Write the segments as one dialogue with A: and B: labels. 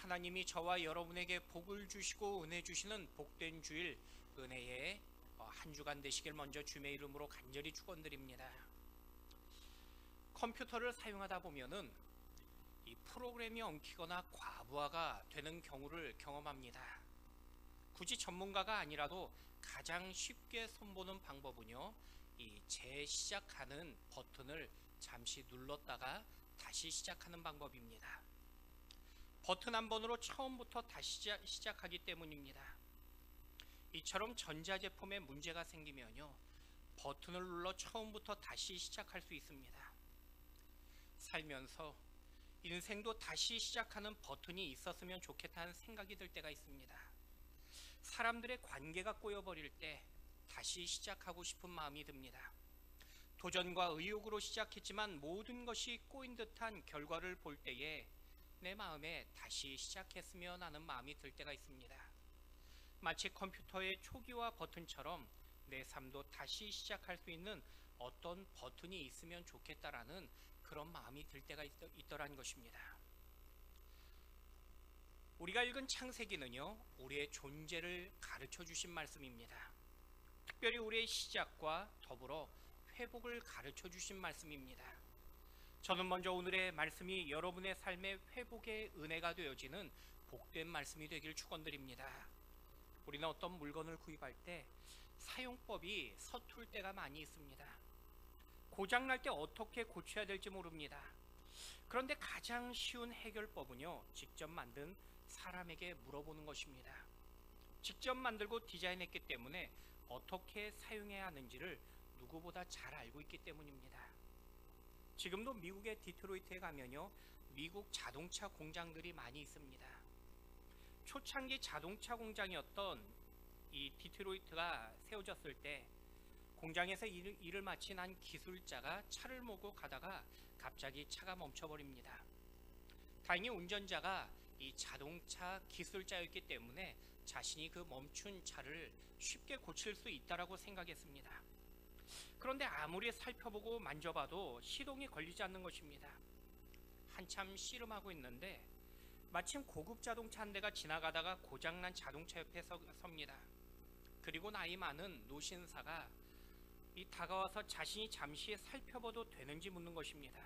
A: 하나님이 저와 여러분에게 복을 주시고 은혜 주시는 복된 주일 은혜의 한 주간 되시길 먼저 주님의 이름으로 간절히 축원드립니다. 컴퓨터를 사용하다 보면은 이 프로그램이 엉키거나 과부하가 되는 경우를 경험합니다. 굳이 전문가가 아니라도 가장 쉽게 손보는 방법은요, 이 재시작하는 버튼을 잠시 눌렀다가 다시 시작하는 방법입니다. 버튼 한 번으로 처음부터 다시 시작하기 때문입니다. 이처럼 전자제품에 문제가 생기면요, 버튼을 눌러 처음부터 다시 시작할 수 있습니다. 살면서 인생도 다시 시작하는 버튼이 있었으면 좋겠다는 생각이 들 때가 있습니다. 사람들의 관계가 꼬여버릴 때 다시 시작하고 싶은 마음이 듭니다. 도전과 의욕으로 시작했지만 모든 것이 꼬인 듯한 결과를 볼 때에 내 마음에 다시 시작했으면 하는 마음이 들 때가 있습니다. 마치 컴퓨터의 초기화 버튼처럼 내 삶도 다시 시작할 수 있는 어떤 버튼이 있으면 좋겠다라는 그런 마음이 들 때가 있더라는 것입니다. 우리가 읽은 창세기는요, 우리의 존재를 가르쳐 주신 말씀입니다. 특별히 우리의 시작과 더불어 회복을 가르쳐 주신 말씀입니다. 저는 먼저 오늘의 말씀이 여러분의 삶의 회복의 은혜가 되어지는 복된 말씀이 되길 축원드립니다. 우리는 어떤 물건을 구입할 때 사용법이 서툴 때가 많이 있습니다. 고장날 때 어떻게 고쳐야 될지 모릅니다. 그런데 가장 쉬운 해결법은요, 직접 만든 사람에게 물어보는 것입니다. 직접 만들고 디자인했기 때문에 어떻게 사용해야 하는지를 누구보다 잘 알고 있기 때문입니다. 지금도 미국의 디트로이트에 가면요, 미국 자동차 공장들이 많이 있습니다. 초창기 자동차 공장이었던 이 디트로이트가 세워졌을 때 공장에서 일을 마친 한 기술자가 차를 몰고 가다가 갑자기 차가 멈춰버립니다. 다행히 운전자가 이 자동차 기술자였기 때문에 자신이 그 멈춘 차를 쉽게 고칠 수 있다라고 생각했습니다. 그런데 아무리 살펴보고 만져봐도 시동이 걸리지 않는 것입니다. 한참 씨름하고 있는데 마침 고급 자동차 한 대가 지나가다가 고장난 자동차 옆에 섭니다. 그리고 나이 많은 노신사가 다가와서 자신이 잠시 살펴봐도 되는지 묻는 것입니다.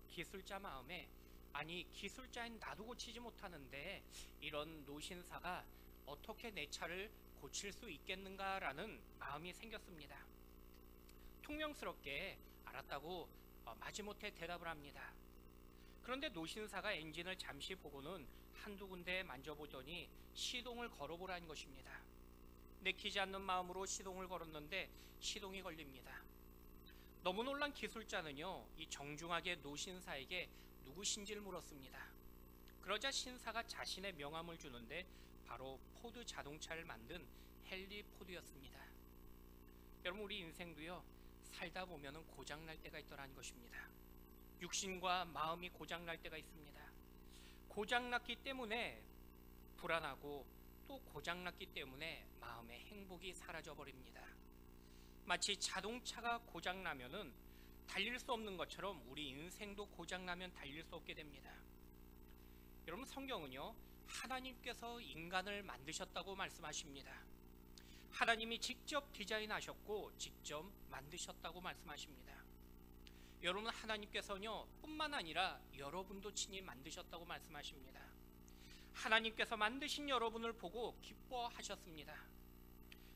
A: 기술자 마음에, 아니 기술자인 나도 고치지 못하는데 이런 노신사가 어떻게 내 차를 고칠 수 있겠는가라는 마음이 생겼습니다. 통명스럽게 알았다고 마지못해 대답을 합니다. 그런데 노신사가 엔진을 잠시 보고는 한두 군데 만져보더니 시동을 걸어보라는 것입니다. 내키지 않는 마음으로 시동을 걸었는데 시동이 걸립니다. 너무 놀란 기술자는요, 이 정중하게 노신사에게 누구신지를 물었습니다. 그러자 신사가 자신의 명함을 주는데 바로 포드 자동차를 만든 헨리 포드였습니다. 여러분, 우리 인생도요, 살다 보면은 고장날 때가 있더라는 것입니다. 육신과 마음이 고장날 때가 있습니다. 고장났기 때문에 불안하고 또 고장났기 때문에 마음의 행복이 사라져 버립니다. 마치 자동차가 고장나면은 달릴 수 없는 것처럼 우리 인생도 고장나면 달릴 수 없게 됩니다. 여러분, 성경은요, 하나님께서 인간을 만드셨다고 말씀하십니다. 하나님이 직접 디자인하셨고 직접 만드셨다고 말씀하십니다. 여러분, 하나님께서는요, 뿐만 아니라 여러분도 친히 만드셨다고 말씀하십니다. 하나님께서 만드신 여러분을 보고 기뻐하셨습니다.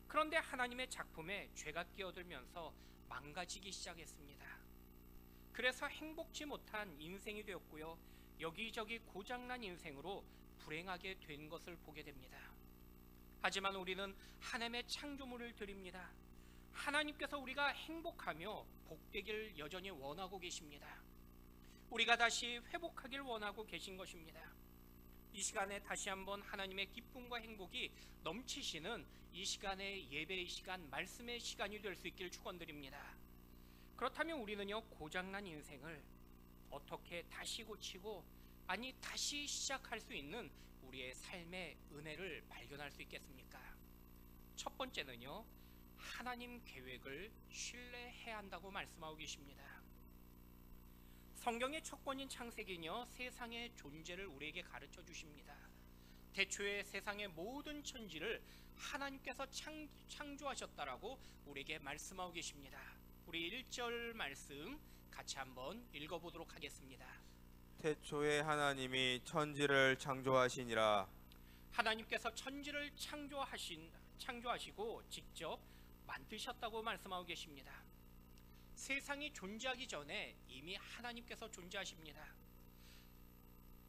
A: 그런데 하나님의 작품에 죄가 끼어들면서 망가지기 시작했습니다. 그래서 행복지 못한 인생이 되었고요, 여기저기 고장난 인생으로 불행하게 된 것을 보게 됩니다. 하지만 우리는 하나님의 창조물을 드립니다. 하나님께서 우리가 행복하며 복되길 여전히 원하고 계십니다. 우리가 다시 회복하길 원하고 계신 것입니다. 이 시간에 다시 한번 하나님의 기쁨과 행복이 넘치시는 이 시간의 예배의 시간, 말씀의 시간이 될 수 있길 축원드립니다. 그렇다면 우리는요, 고장난 인생을 어떻게 다시 고치고, 아니 다시 시작할 수 있는 우리의 삶의 은혜를 발견할 수 있겠습니까? 첫 번째는요, 하나님 계획을 신뢰해야 한다고 말씀하고 계십니다. 성경의 첫 권인 창세기는요, 세상의 존재를 우리에게 가르쳐 주십니다. 태초에 세상의 모든 천지를 하나님께서 창조하셨다라고 우리에게 말씀하고 계십니다. 우리 1절 말씀 같이 한번 읽어보도록 하겠습니다.
B: 태초에 하나님이 천지를 창조하시니라.
A: 하나님께서 천지를 창조하시고 직접 만드셨다고 말씀하고 계십니다. 세상이 존재하기 전에 이미 하나님께서 존재하십니다.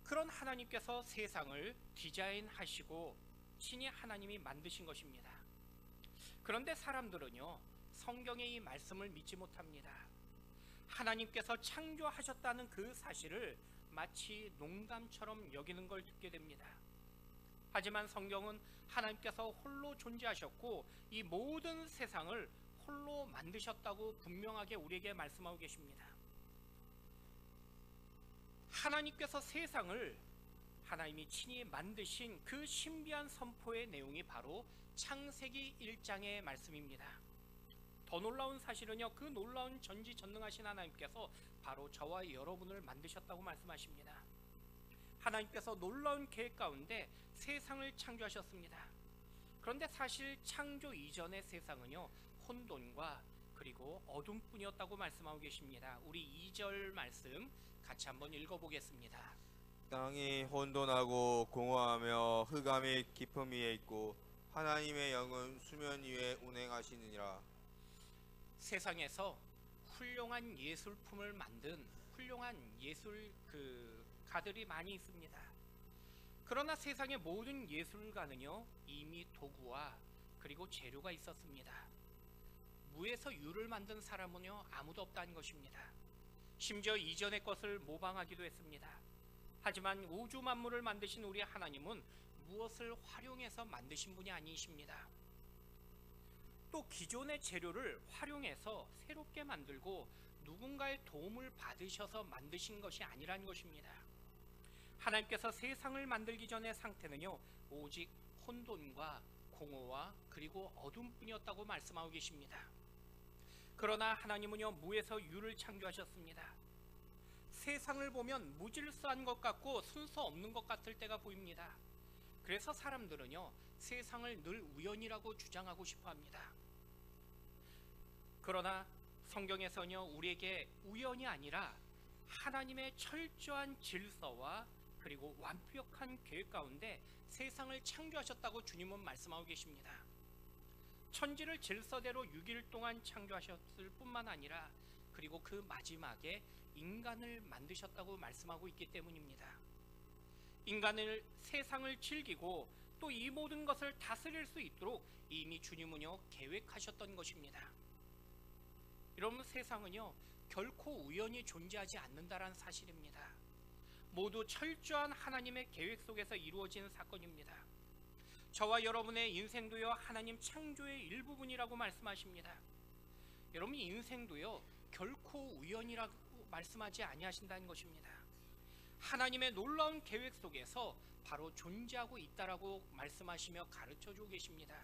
A: 그런 하나님께서 세상을 디자인하시고 친히 하나님이 만드신 것입니다. 그런데 사람들은요, 성경의 이 말씀을 믿지 못합니다. 하나님께서 창조하셨다는 그 사실을 마치 농담처럼 여기는 걸 듣게 됩니다. 하지만 성경은 하나님께서 홀로 존재하셨고 이 모든 세상을 홀로 만드셨다고 분명하게 우리에게 말씀하고 계십니다. 하나님께서 세상을 하나님이 친히 만드신 그 신비한 선포의 내용이 바로 창세기 1장의 말씀입니다. 더 놀라운 사실은요, 그 놀라운 전지전능하신 하나님께서 바로 저와 여러분을 만드셨다고 말씀하십니다. 하나님께서 놀라운 계획 가운데 세상을 창조하셨습니다. 그런데 사실 창조 이전의 세상은요, 혼돈과 그리고 어둠뿐이었다고 말씀하고 계십니다. 우리 2절 말씀 같이 한번 읽어보겠습니다.
B: 땅이 혼돈하고 공허하며 흑암이 깊음 위에 있고 하나님의 영은 수면 위에 운행하시느니라.
A: 세상에서 훌륭한 예술품을 만든 훌륭한 가들이 많이 있습니다. 그러나 세상의 모든 예술가는요, 이미 도구와 그리고 재료가 있었습니다. 무에서 유를 만든 사람은요, 아무도 없다는 것입니다. 심지어 이전의 것을 모방하기도 했습니다. 하지만 우주 만물을 만드신 우리 하나님은 무엇을 활용해서 만드신 분이 아니십니다. 또 기존의 재료를 활용해서 새롭게 만들고 누군가의 도움을 받으셔서 만드신 것이 아니라는 것입니다. 하나님께서 세상을 만들기 전의 상태는요, 오직 혼돈과 공허와 그리고 어둠뿐이었다고 말씀하고 계십니다. 그러나 하나님은요, 무에서 유를 창조하셨습니다. 세상을 보면 무질서한 것 같고 순서 없는 것 같을 때가 보입니다. 그래서 사람들은요, 세상을 늘 우연이라고 주장하고 싶어 합니다. 그러나 성경에서는요, 우리에게 우연이 아니라 하나님의 철저한 질서와 그리고 완벽한 계획 가운데 세상을 창조하셨다고 주님은 말씀하고 계십니다. 천지를 질서대로 6일 동안 창조하셨을 뿐만 아니라 그리고 그 마지막에 인간을 만드셨다고 말씀하고 있기 때문입니다. 인간을 세상을 즐기고 또 이 모든 것을 다스릴 수 있도록 이미 주님은요, 계획하셨던 것입니다. 여러분, 세상은요, 결코 우연히 존재하지 않는다라는 사실입니다. 모두 철저한 하나님의 계획 속에서 이루어진 사건입니다. 저와 여러분의 인생도요, 하나님 창조의 일부분이라고 말씀하십니다. 여러분, 인생도요, 결코 우연이라고 말씀하지 아니하신다는 것입니다. 하나님의 놀라운 계획 속에서 바로 존재하고 있다라고 말씀하시며 가르쳐주고 계십니다.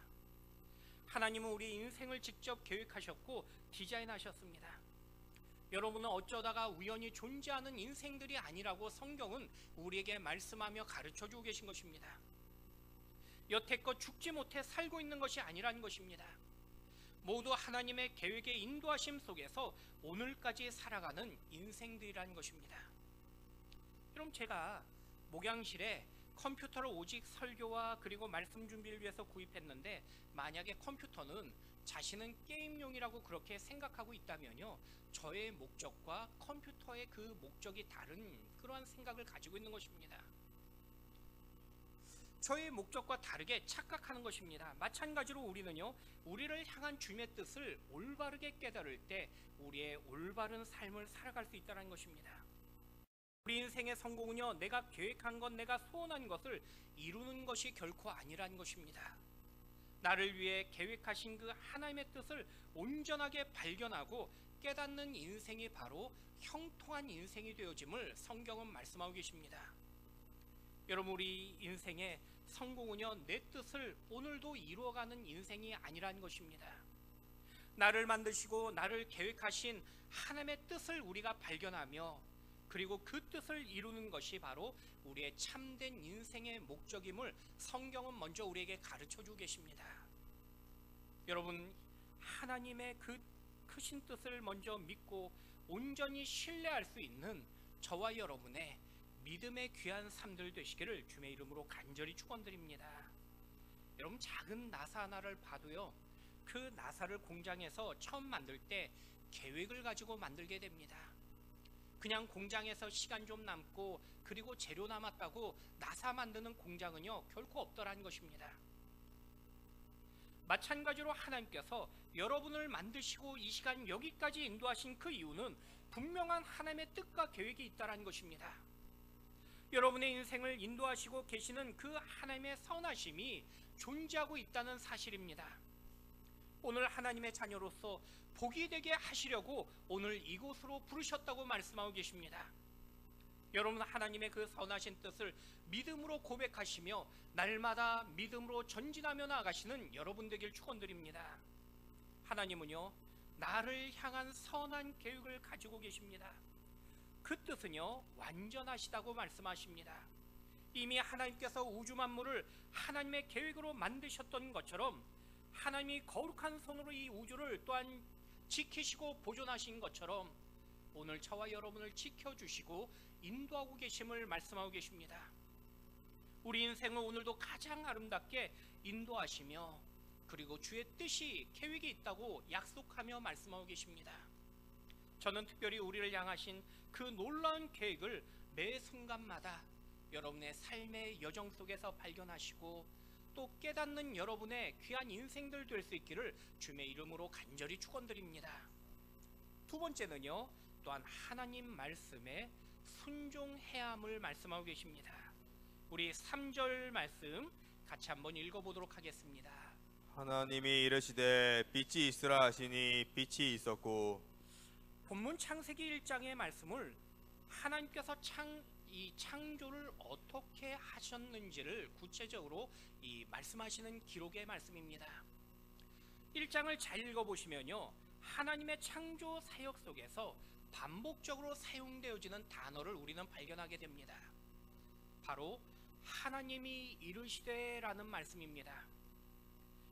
A: 하나님은 우리 인생을 직접 계획하셨고 디자인하셨습니다. 여러분은 어쩌다가 우연히 존재하는 인생들이 아니라고 성경은 우리에게 말씀하며 가르쳐주고 계신 것입니다. 여태껏 죽지 못해 살고 있는 것이 아니라는 것입니다. 모두 하나님의 계획의 인도하심 속에서 오늘까지 살아가는 인생들이라는 것입니다. 여러분, 제가 목양실에 컴퓨터를 오직 설교와 그리고 말씀 준비를 위해서 구입했는데, 만약에 컴퓨터는 자신은 게임용이라고 그렇게 생각하고 있다면요, 저의 목적과 컴퓨터의 그 목적이 다른 그러한 생각을 가지고 있는 것입니다. 저의 목적과 다르게 착각하는 것입니다. 마찬가지로 우리는요, 우리를 향한 주님의 뜻을 올바르게 깨달을 때 우리의 올바른 삶을 살아갈 수 있다는 것입니다. 우리 인생의 성공은요, 내가 계획한 것, 내가 소원한 것을 이루는 것이 결코 아니라는 것입니다. 나를 위해 계획하신 그 하나님의 뜻을 온전하게 발견하고 깨닫는 인생이 바로 형통한 인생이 되어짐을 성경은 말씀하고 계십니다. 여러분, 우리 인생의 성공은요, 내 뜻을 오늘도 이루어가는 인생이 아니라는 것입니다. 나를 만드시고 나를 계획하신 하나님의 뜻을 우리가 발견하며 그리고 그 뜻을 이루는 것이 바로 우리의 참된 인생의 목적임을 성경은 먼저 우리에게 가르쳐주고 계십니다. 여러분, 하나님의 그 크신 뜻을 먼저 믿고 온전히 신뢰할 수 있는 저와 여러분의 믿음의 귀한 삶들 되시기를 주의 이름으로 간절히 축원드립니다. 여러분, 작은 나사 하나를 봐도요, 그 나사를 공장에서 처음 만들 때 계획을 가지고 만들게 됩니다. 그냥 공장에서 시간 좀 남고 그리고 재료 남았다고 나사 만드는 공장은요 결코 없더라는 것입니다. 마찬가지로 하나님께서 여러분을 만드시고 이 시간 여기까지 인도하신 그 이유는 분명한 하나님의 뜻과 계획이 있다는 것입니다. 여러분의 인생을 인도하시고 계시는 그 하나님의 선하심이 존재하고 있다는 사실입니다. 오늘 하나님의 자녀로서 복이 되게 하시려고 오늘 이곳으로 부르셨다고 말씀하고 계십니다. 여러분, 하나님의 그 선하신 뜻을 믿음으로 고백하시며 날마다 믿음으로 전진하며 나아가시는 여러분 되길 축원드립니다. 하나님은요 나를 향한 선한 계획을 가지고 계십니다. 그 뜻은요 완전하시다고 말씀하십니다. 이미 하나님께서 우주 만물을 하나님의 계획으로 만드셨던 것처럼 하나님이 거룩한 손으로 이 우주를 또한 지키시고 보존하신 것처럼 오늘 저와 여러분을 지켜주시고 인도하고 계심을 말씀하고 계십니다. 우리 인생을 오늘도 가장 아름답게 인도하시며 그리고 주의 뜻이 계획이 있다고 약속하며 말씀하고 계십니다. 저는 특별히 우리를 향하신 그 놀라운 계획을 매 순간마다 여러분의 삶의 여정 속에서 발견하시고 또 깨닫는 여러분의 귀한 인생들 될 수 있기를 주의 이름으로 간절히 축원드립니다. 두 번째는요 또한 하나님 말씀에 순종해야 함을 말씀하고 계십니다. 우리 3절 말씀 같이 한번 읽어보도록 하겠습니다.
B: 하나님이 이르시되 빛이 있으라 하시니 빛이 있었고.
A: 본문 창세기 1장의 말씀을 하나님께서 이 창조를 어떻게 하셨는지를 구체적으로 이 말씀하시는 기록의 말씀입니다. 1장을 잘 읽어보시면요 하나님의 창조 사역 속에서 반복적으로 사용되어지는 단어를 우리는 발견하게 됩니다. 바로 하나님이 이르시되라는 말씀입니다.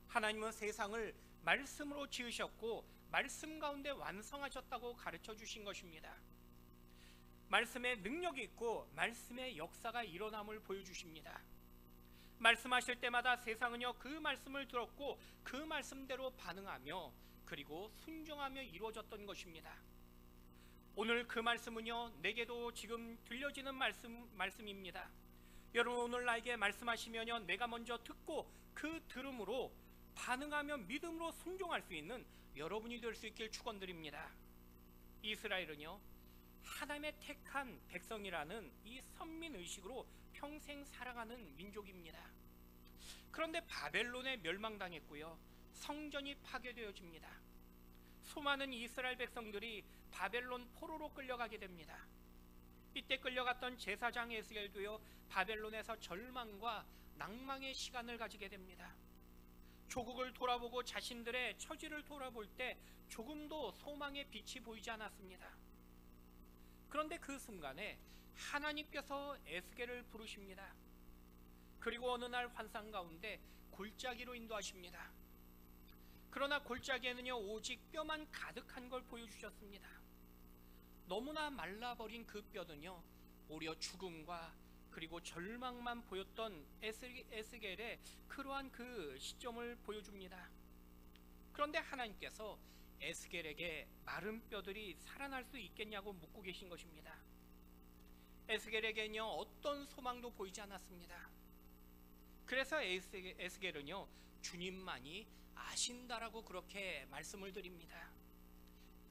A: 하나님은 세상을 말씀으로 지으셨고 말씀 가운데 완성하셨다고 가르쳐 주신 것입니다. 말씀에 능력이 있고 말씀의 역사가 일어남을 보여주십니다. 말씀하실 때마다 세상은요 그 말씀을 들었고 그 말씀대로 반응하며 그리고 순종하며 이루어졌던 것입니다. 오늘 그 말씀은요 내게도 지금 들려지는 말씀입니다. 여러분, 오늘 나에게 말씀하시면요 내가 먼저 듣고 그 들음으로 반응하며 믿음으로 순종할 수 있는 여러분이 될 수 있길 축원드립니다. 이스라엘은요 하나님의 택한 백성이라는 이 선민의식으로 평생 살아가는 민족입니다. 그런데 바벨론에 멸망당했고요 성전이 파괴되어집니다. 수많은 이스라엘 백성들이 바벨론 포로로 끌려가게 됩니다. 이때 끌려갔던 제사장 에스겔도요 바벨론에서 절망과 낭망의 시간을 가지게 됩니다. 조국을 돌아보고 자신들의 처지를 돌아볼 때 조금도 소망의 빛이 보이지 않았습니다. 그런데 그 순간에 하나님께서 에스겔을 부르십니다. 그리고 어느 날 환상 가운데 골짜기로 인도하십니다. 그러나 골짜기에는요 오직 뼈만 가득한 걸 보여주셨습니다. 너무나 말라버린 그 뼈는요 오히려 죽음과 그리고 절망만 보였던 에스겔의 그러한 그 시점을 보여줍니다. 그런데 하나님께서 에스겔에게 마른 뼈들이 살아날 수 있겠냐고 묻고 계신 것입니다. 에스겔에게는요 어떤 소망도 보이지 않았습니다. 그래서 에스겔은요 주님만이 아신다라고 그렇게 말씀을 드립니다.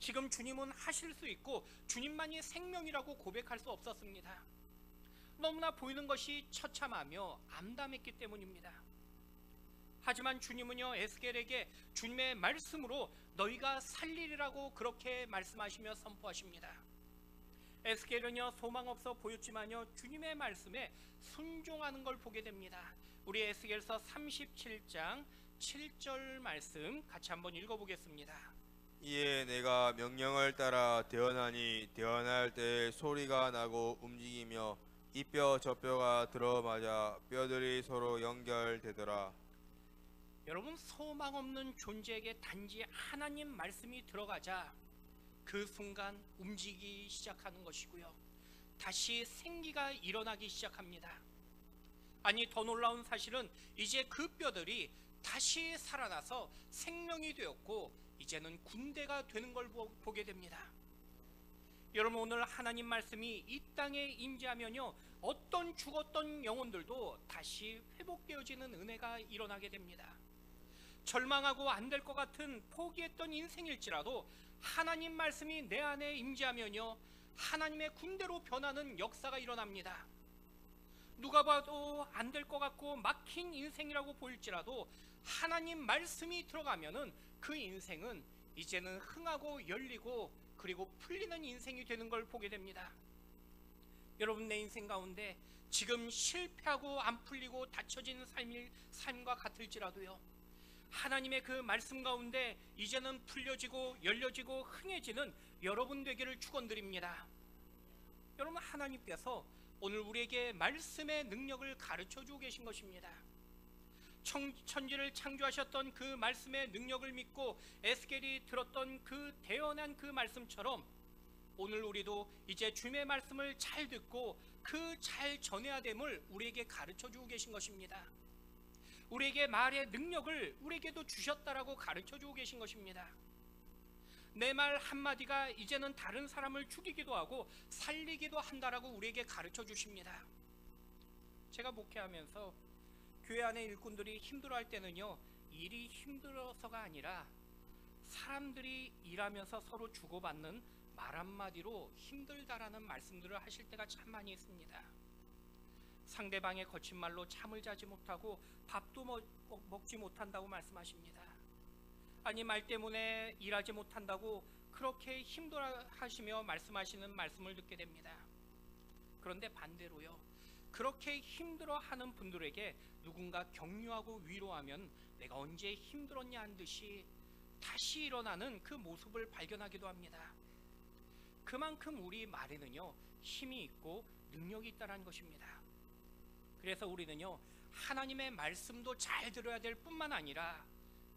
A: 지금 주님은 하실 수 있고 주님만이 생명이라고 고백할 수 없었습니다. 너무나 보이는 것이 처참하며 암담했기 때문입니다. 하지만 주님은요 에스겔에게 주님의 말씀으로 너희가 살리리라고 그렇게 말씀하시며 선포하십니다. 에스겔은요 소망 없어 보였지만요 주님의 말씀에 순종하는 걸 보게 됩니다. 우리 에스겔서 37장 7절 말씀 같이 한번 읽어보겠습니다.
B: 이에 내가 명령을 따라 대언하니 대언할 때 소리가 나고 움직이며 이 뼈 저 뼈가 들어맞아 뼈들이 서로 연결되더라.
A: 여러분, 소망 없는 존재에게 단지 하나님 말씀이 들어가자 그 순간 움직이기 시작하는 것이고요, 다시 생기가 일어나기 시작합니다. 아니, 더 놀라운 사실은 이제 그 뼈들이 다시 살아나서 생명이 되었고 이제는 군대가 되는 걸 보게 됩니다. 여러분, 오늘 하나님 말씀이 이 땅에 임재하면요, 어떤 죽었던 영혼들도 다시 회복되어지는 은혜가 일어나게 됩니다. 절망하고 안 될 것 같은 포기했던 인생일지라도 하나님 말씀이 내 안에 임재하면요, 하나님의 군대로 변하는 역사가 일어납니다. 누가 봐도 안 될 것 같고 막힌 인생이라고 보일지라도 하나님 말씀이 들어가면은 그 인생은 이제는 흥하고 열리고 그리고 풀리는 인생이 되는 걸 보게 됩니다. 여러분, 내 인생 가운데 지금 실패하고 안 풀리고 닫혀진 삶과 같을지라도요, 하나님의 그 말씀 가운데 이제는 풀려지고 열려지고 흥해지는 여러분 되기를 축원드립니다. 여러분, 하나님께서 오늘 우리에게 말씀의 능력을 가르쳐 주고 계신 것입니다. 천지를 창조하셨던 그 말씀의 능력을 믿고 에스겔이 들었던 그 대언한 그 말씀처럼 오늘 우리도 이제 주님의 말씀을 잘 듣고 그 잘 전해야 됨을 우리에게 가르쳐 주고 계신 것입니다. 우리에게 말의 능력을 우리에게도 주셨다라고 가르쳐 주고 계신 것입니다. 내 말 한마디가 이제는 다른 사람을 죽이기도 하고 살리기도 한다라고 우리에게 가르쳐 주십니다. 제가 목회하면서 교회 안에 일꾼들이 힘들어할 때는요, 일이 힘들어서가 아니라 사람들이 일하면서 서로 주고받는 말 한마디로 힘들다라는 말씀들을 하실 때가 참 많이 있습니다. 상대방의 거친 말로 잠을 자지 못하고 밥도 먹지 못한다고 말씀하십니다. 아니, 말 때문에 일하지 못한다고 그렇게 힘들어하시며 말씀하시는 말씀을 듣게 됩니다. 그런데 반대로요, 그렇게 힘들어하는 분들에게 누군가 격려하고 위로하면 내가 언제 힘들었냐 한 듯이 다시 일어나는 그 모습을 발견하기도 합니다. 그만큼 우리 말에는요, 힘이 있고 능력이 있다는 것입니다. 그래서 우리는요, 하나님의 말씀도 잘 들어야 될 뿐만 아니라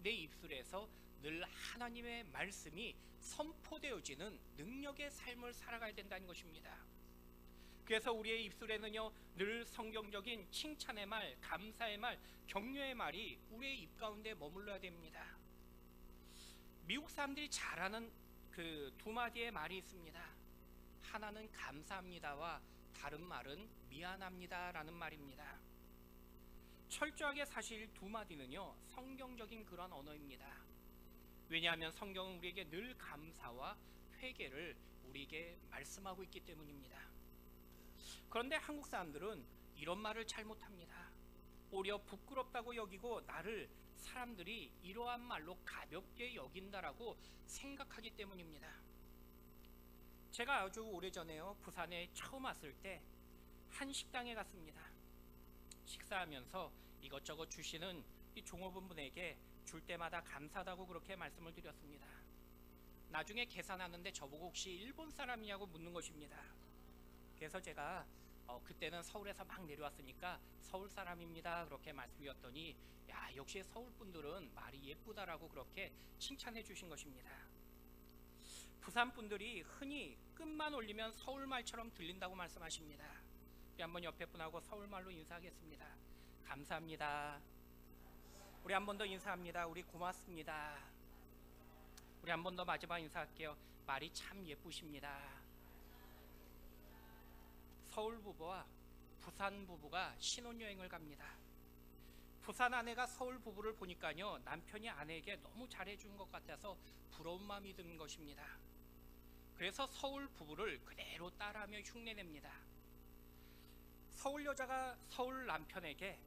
A: 내 입술에서 늘 하나님의 말씀이 선포되어지는 능력의 삶을 살아가야 된다는 것입니다. 그래서 우리의 입술에는요, 늘 성경적인 칭찬의 말, 감사의 말, 격려의 말이 우리의 입 가운데 머물러야 됩니다. 미국 사람들이 잘하는 그 두 마디의 말이 있습니다. 하나는 감사합니다와 다른 말은 미안합니다라는 말입니다. 철저하게 사실 두 마디는요, 성경적인 그런 언어입니다. 왜냐하면 성경은 우리에게 늘 감사와 회개를 우리에게 말씀하고 있기 때문입니다. 그런데 한국 사람들은 이런 말을 잘 못합니다. 오히려 부끄럽다고 여기고 나를 사람들이 이러한 말로 가볍게 여긴다라고 생각하기 때문입니다. 제가 아주 오래전에요, 부산에 처음 왔을 때 한 식당에 갔습니다. 식사하면서 이것저것 주시는 이 종업원분에게 줄 때마다 감사하다고 그렇게 말씀을 드렸습니다. 나중에 계산하는데 저보고 혹시 일본 사람이냐고 묻는 것입니다. 그래서 제가 그때는 서울에서 막 내려왔으니까 서울 사람입니다 그렇게 말씀드렸더니, 야, 역시 서울 분들은 말이 예쁘다라고 그렇게 칭찬해 주신 것입니다. 부산 분들이 흔히 끝만 올리면 서울말처럼 들린다고 말씀하십니다. 우리 한번 옆에 분하고 서울말로 인사하겠습니다. 감사합니다. 우리 한 번 더 인사합니다. 우리 고맙습니다. 우리 한 번 더 마지막 인사할게요. 말이 참 예쁘십니다. 서울 부부와 부산 부부가 신혼여행을 갑니다. 부산 아내가 서울 부부를 보니까요, 남편이 아내에게 너무 잘해준 것 같아서 부러운 마음이 드는 것입니다. 그래서 서울 부부를 그대로 따라하며 흉내냅니다. 서울 여자가 서울 남편에게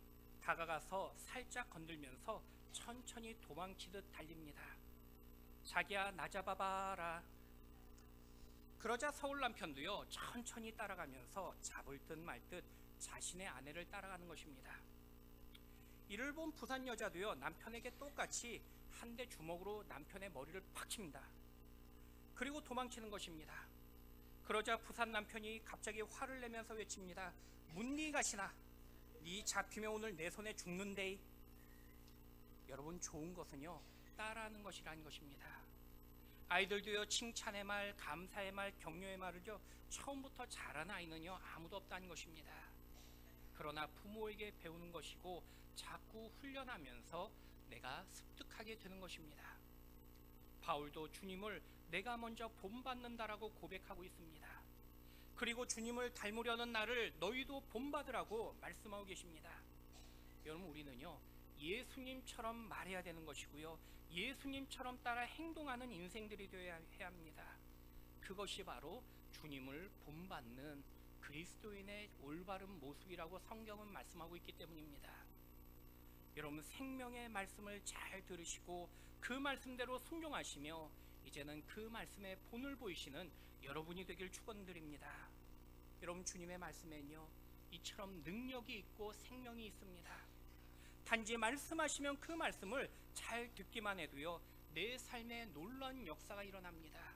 A: 다가가서 살짝 건들면서 천천히 도망치듯 달립니다. 자기야, 나 잡아봐라. 그러자 서울 남편도요, 천천히 따라가면서 잡을 듯 말 듯 자신의 아내를 따라가는 것입니다. 이를 본 부산 여자도요, 남편에게 똑같이 한 대 주먹으로 남편의 머리를 팍 칩니다. 그리고 도망치는 것입니다. 그러자 부산 남편이 갑자기 화를 내면서 외칩니다. 문니 가시나, 네 잡히면 오늘 내 손에 죽는데. 여러분, 좋은 것은요 따라하는 것이라는 것입니다. 아이들도요 칭찬의 말, 감사의 말, 격려의 말을요 처음부터 잘하는 아이는요 아무도 없다는 것입니다. 그러나 부모에게 배우는 것이고 자꾸 훈련하면서 내가 습득하게 되는 것입니다. 바울도 주님을 내가 먼저 본받는다라고 고백하고 있습니다. 그리고 주님을 닮으려는 나를 너희도 본받으라고 말씀하고 계십니다. 여러분, 우리는요 예수님처럼 말해야 되는 것이고요, 예수님처럼 따라 행동하는 인생들이 되어야 합니다. 그것이 바로 주님을 본받는 그리스도인의 올바른 모습이라고 성경은 말씀하고 있기 때문입니다. 여러분, 생명의 말씀을 잘 들으시고 그 말씀대로 순종하시며 이제는 그 말씀의 본을 보이시는 여러분이 되길 축원드립니다. 여러분, 주님의 말씀에는요 이처럼 능력이 있고 생명이 있습니다. 단지 말씀하시면 그 말씀을 잘 듣기만 해도요 내 삶에 놀라운 역사가 일어납니다.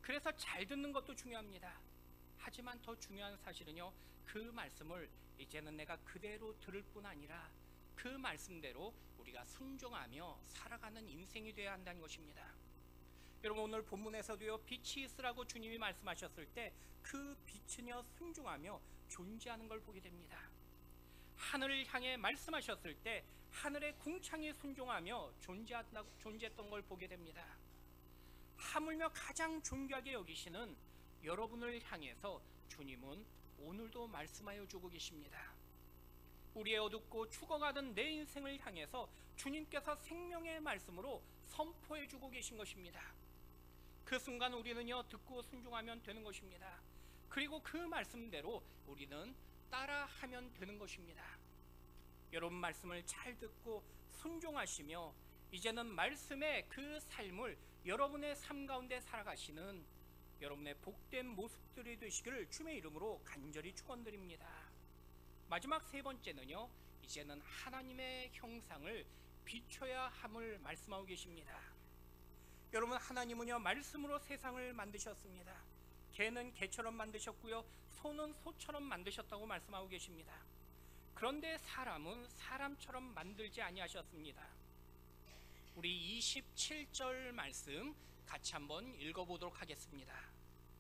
A: 그래서 잘 듣는 것도 중요합니다. 하지만 더 중요한 사실은요 그 말씀을 이제는 내가 그대로 들을 뿐 아니라 그 말씀대로 우리가 순종하며 살아가는 인생이 되어야 한다는 것입니다. 여러분, 오늘 본문에서도요 빛이 있으라고 주님이 말씀하셨을 때 그 빛은요 순종하며 존재하는 걸 보게 됩니다. 하늘을 향해 말씀하셨을 때 하늘의 궁창에 순종하며 존재했던 걸 보게 됩니다. 하물며 가장 존귀하게 여기시는 여러분을 향해서 주님은 오늘도 말씀하여 주고 계십니다. 우리의 어둡고 죽어가던 내 인생을 향해서 주님께서 생명의 말씀으로 선포해 주고 계신 것입니다. 그 순간 우리는요 듣고 순종하면 되는 것입니다. 그리고 그 말씀대로 우리는 따라하면 되는 것입니다. 여러분, 말씀을 잘 듣고 순종하시며 이제는 말씀의 그 삶을 여러분의 삶 가운데 살아가시는 여러분의 복된 모습들이 되시기를 주님의 이름으로 간절히 축원드립니다. 마지막 세 번째는요 이제는 하나님의 형상을 비춰야 함을 말씀하고 계십니다. 여러분, 하나님은요 말씀으로 세상을 만드셨습니다. 개는 개처럼 만드셨고요 소는 소처럼 만드셨다고 말씀하고 계십니다. 그런데 사람은 사람처럼 만들지 아니하셨습니다. 우리 27절 말씀 같이 한번 읽어보도록 하겠습니다.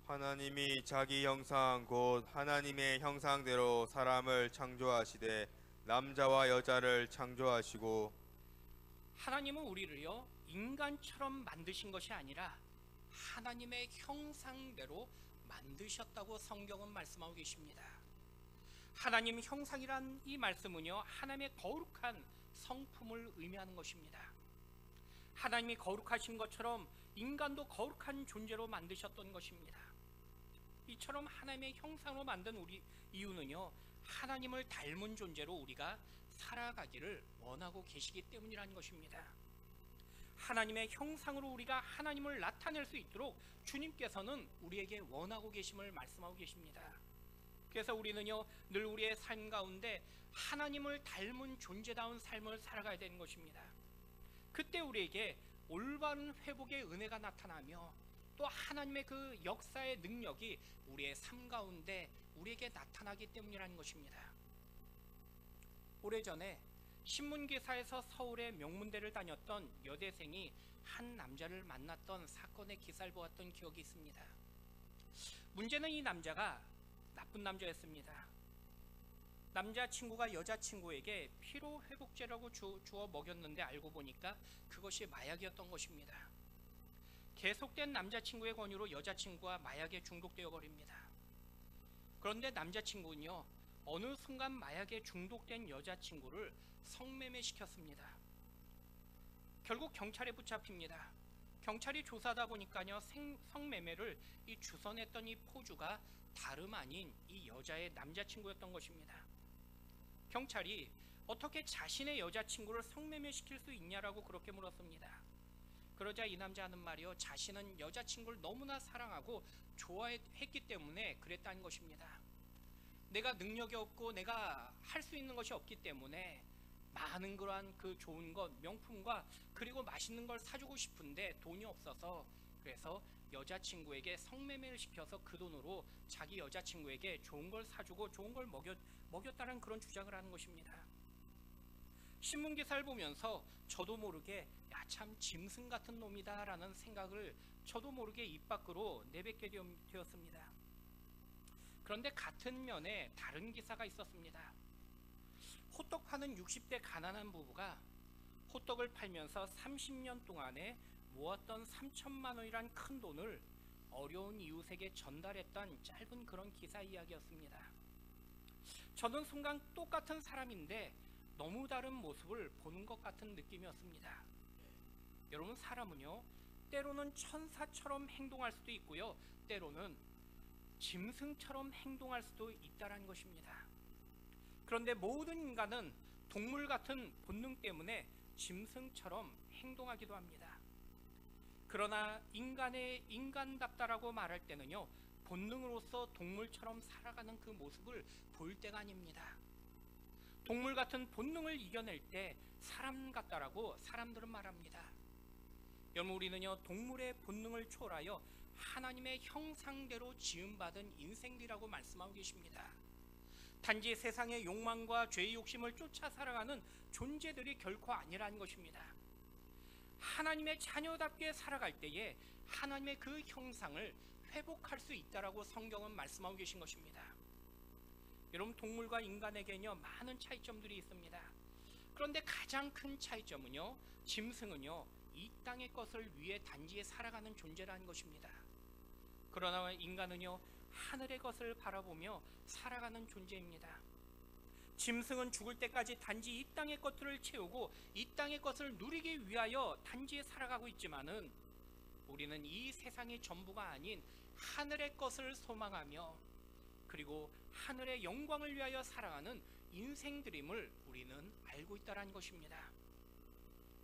B: 하나님이 자기 형상 곧 하나님의 형상대로 사람을 창조하시되 남자와 여자를 창조하시고.
A: 하나님은 우리를요 인간처럼 만드신 것이 아니라 하나님의 형상대로 만드셨다고 성경은 말씀하고 계십니다. 하나님 형상이란 이 말씀은요 하나님의 거룩한 성품을 의미하는 것입니다. 하나님이 거룩하신 것처럼 인간도 거룩한 존재로 만드셨던 것입니다. 이처럼 하나님의 형상으로 만든 우리 이유는요 하나님을 닮은 존재로 우리가 살아가기를 원하고 계시기 때문이라는 것입니다. 하나님의 형상으로 우리가 하나님을 나타낼 수 있도록 주님께서는 우리에게 원하고 계심을 말씀하고 계십니다. 그래서 우리는요 늘 우리의 삶 가운데 하나님을 닮은 존재다운 삶을 살아가야 되는 것입니다. 그때 우리에게 올바른 회복의 은혜가 나타나며 또 하나님의 그 역사의 능력이 우리의 삶 가운데 우리에게 나타나기 때문이라는 것입니다. 오래전에 신문기사에서 서울의 명문대를 다녔던 여대생이 한 남자를 만났던 사건의 기사를 보았던 기억이 있습니다. 문제는 이 남자가 나쁜 남자였습니다. 남자친구가 여자친구에게 피로회복제라고 주어 먹였는데 알고 보니까 그것이 마약이었던 것입니다. 계속된 남자친구의 권유로 여자친구가 마약에 중독되어 버립니다. 그런데 남자친구는요 어느 순간 마약에 중독된 여자친구를 성매매시켰습니다. 결국 경찰에 붙잡힙니다. 경찰이 조사하다 보니까요 성매매를 이 주선했던 이 포주가 다름 아닌 이 여자의 남자친구였던 것입니다. 경찰이 어떻게 자신의 여자친구를 성매매시킬 수 있냐라고 그렇게 물었습니다. 그러자 이 남자 하는 말이요 자신은 여자친구를 너무나 사랑하고 좋아했기 때문에 그랬다는 것입니다. 내가 능력이 없고 내가 할 수 있는 것이 없기 때문에 많은 그러한 그 좋은 것, 명품과 그리고 맛있는 걸 사주고 싶은데 돈이 없어서 그래서 여자친구에게 성매매를 시켜서 그 돈으로 자기 여자친구에게 좋은 걸 사주고 좋은 걸 먹였다는 그런 주장을 하는 것입니다. 신문 기사를 보면서 저도 모르게 야, 참 짐승 같은 놈이다 라는 생각을 저도 모르게 입 밖으로 내뱉게 되었습니다. 그런데 같은 면에 다른 기사가 있었습니다. 호떡 파는 60대 가난한 부부가 호떡을 팔면서 30년 동안에 모았던 3천만 원이란 큰 돈을 어려운 이웃에게 전달했던 짧은 그런 기사 이야기였습니다. 저는 순간 똑같은 사람인데 너무 다른 모습을 보는 것 같은 느낌이었습니다. 여러분, 사람은요, 때로는 천사처럼 행동할 수도 있고요, 때로는 짐승처럼 행동할 수도 있다는 것입니다. 그런데 모든 인간은 동물 같은 본능 때문에 짐승처럼 행동하기도 합니다. 그러나 인간답다라고 말할 때는요, 본능으로서 동물처럼 살아가는 그 모습을 볼 때가 아닙니다. 동물 같은 본능을 이겨낼 때 사람 같다라고 사람들은 말합니다. 여러분, 우리는요, 동물의 본능을 초월하여 하나님의 형상대로 지음받은 인생들이라고 말씀하고 계십니다. 단지 세상의 욕망과 죄의 욕심을 쫓아 살아가는 존재들이 결코 아니라는 것입니다. 하나님의 자녀답게 살아갈 때에 하나님의 그 형상을 회복할 수 있다라고 성경은 말씀하고 계신 것입니다. 여러분, 동물과 인간에게는요, 많은 차이점들이 있습니다. 그런데 가장 큰 차이점은요, 짐승은요, 이 땅의 것을 위해 단지 살아가는 존재라는 것입니다. 그러나 인간은요, 하늘의 것을 바라보며 살아가는 존재입니다. 짐승은 죽을 때까지 단지 이 땅의 것들을 채우고 이 땅의 것을 누리기 위하여 단지 살아가고 있지만은, 우리는 이 세상의 전부가 아닌 하늘의 것을 소망하며 그리고 하늘의 영광을 위하여 살아가는 인생들임을 우리는 알고 있다는 것입니다.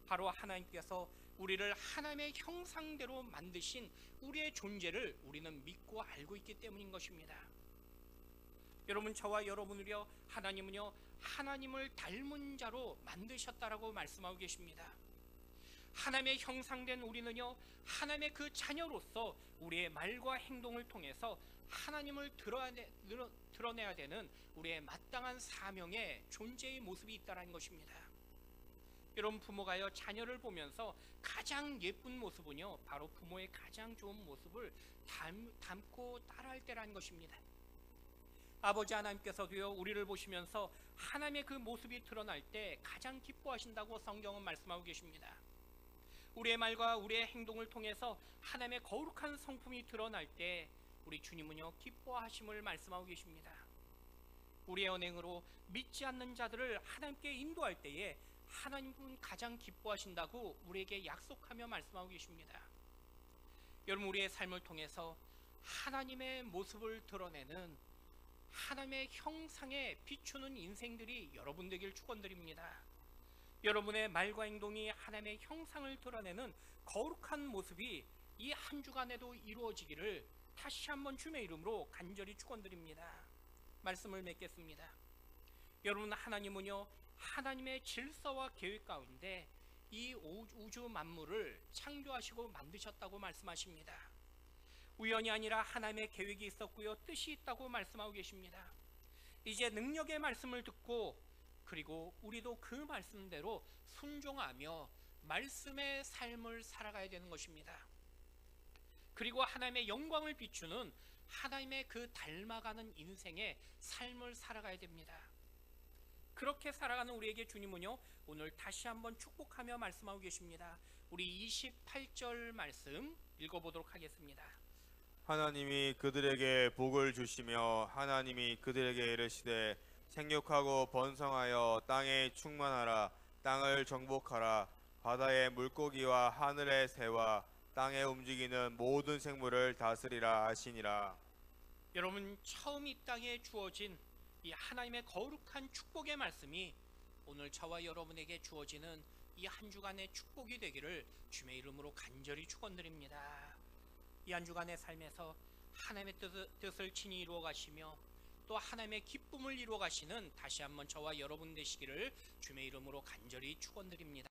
A: 바로 하나님께서 우리를 하나님의 형상대로 만드신 우리의 존재를 우리는 믿고 알고 있기 때문인 것입니다. 여러분, 저와 여러분을요, 하나님은요, 하나님을 닮은 자로 만드셨다라고 말씀하고 계십니다. 하나님의 형상된 우리는요, 하나님의 그 자녀로서 우리의 말과 행동을 통해서 하나님을 드러내야 되는 우리의 마땅한 사명의 존재의 모습이 있다는 것입니다. 여러분, 부모가요, 자녀를 보면서 가장 예쁜 모습은요, 바로 부모의 가장 좋은 모습을 닮고 따라할 때라는 것입니다. 아버지 하나님께서도요, 우리를 보시면서 하나님의 그 모습이 드러날 때 가장 기뻐하신다고 성경은 말씀하고 계십니다. 우리의 말과 우리의 행동을 통해서 하나님의 거룩한 성품이 드러날 때 우리 주님은요, 기뻐하심을 말씀하고 계십니다. 우리의 언행으로 믿지 않는 자들을 하나님께 인도할 때에 하나님은 가장 기뻐하신다고 우리에게 약속하며 말씀하고 계십니다. 여러분, 우리의 삶을 통해서 하나님의 모습을 드러내는 하나님의 형상에 비추는 인생들이 여러분 되길 축원드립니다. 여러분의 말과 행동이 하나님의 형상을 드러내는 거룩한 모습이 이 한 주간에도 이루어지기를 다시 한번 주님의 이름으로 간절히 축원드립니다. 말씀을 맺겠습니다. 여러분, 하나님은요, 하나님의 질서와 계획 가운데 이 우주 만물을 창조하시고 만드셨다고 말씀하십니다. 우연이 아니라 하나님의 계획이 있었고요, 뜻이 있다고 말씀하고 계십니다. 이제 능력의 말씀을 듣고 그리고 우리도 그 말씀대로 순종하며 말씀의 삶을 살아가야 되는 것입니다. 그리고 하나님의 영광을 비추는 하나님의 그 닮아가는 인생의 삶을 살아가야 됩니다. 그렇게 살아가는 우리에게 주님은요, 오늘 다시 한번 축복하며 말씀하고 계십니다. 우리 28절 말씀 읽어보도록 하겠습니다.
B: 하나님이 그들에게 복을 주시며 하나님이 그들에게 이르시되 생육하고 번성하여 땅에 충만하라. 땅을 정복하라. 바다의 물고기와 하늘의 새와 땅에 움직이는 모든 생물을 다스리라 하시니라.
A: 여러분, 처음 이 땅에 주어진 이 하나님의 거룩한 축복의 말씀이 오늘 저와 여러분에게 주어지는 이 한 주간의 축복이 되기를 주님의 이름으로 간절히 축원드립니다. 이 한 주간의 삶에서 하나님의 뜻을 친히 이루어 가시며 또 하나님의 기쁨을 이루어 가시는 다시 한번 저와 여러분 되시기를 주님의 이름으로 간절히 축원드립니다.